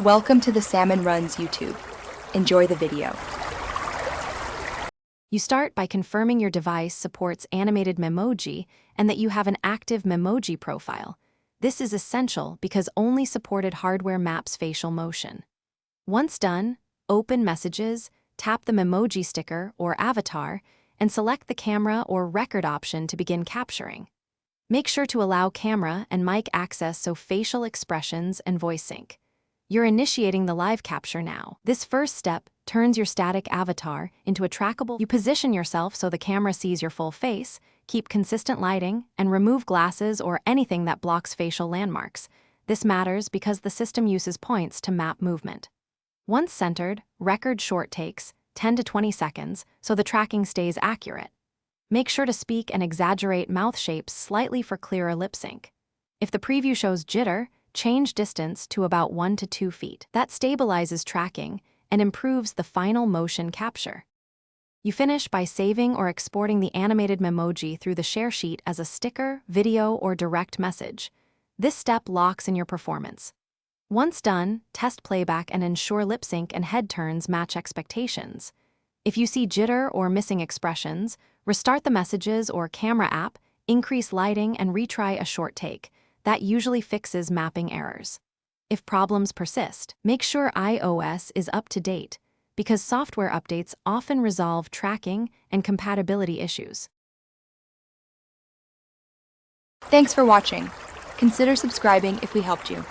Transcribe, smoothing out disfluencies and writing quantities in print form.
Welcome to the Salmon Runs YouTube. Enjoy the video. You start by confirming your device supports animated Memoji and that you have an active Memoji profile. This is essential because only supported hardware maps facial motion. Once done, open Messages, tap the Memoji sticker or avatar, and select the camera or record option to begin capturing. Make sure to allow camera and mic access so facial expressions and voice sync. You're initiating the live capture now. This first step turns your static avatar into a trackable. You position yourself so the camera sees your full face, keep consistent lighting, and remove glasses or anything that blocks facial landmarks. This matters because the system uses points to map movement. Once centered, record short takes, 10 to 20 seconds, so the tracking stays accurate. Make sure to speak and exaggerate mouth shapes slightly for clearer lip sync. If the preview shows jitter, change distance to about 1 to 2 feet. That stabilizes tracking and improves the final motion capture. You finish by saving or exporting the animated Memoji through the share sheet as a sticker, video, or direct message. This step locks in your performance. Once done, test playback and ensure lip sync and head turns match expectations. If you see jitter or missing expressions, restart the Messages or camera app, increase lighting, and retry a short take. That usually fixes mapping errors. If problems persist, make sure iOS is up to date, because software updates often resolve tracking and compatibility issues. Thanks for watching. Consider subscribing if we helped you.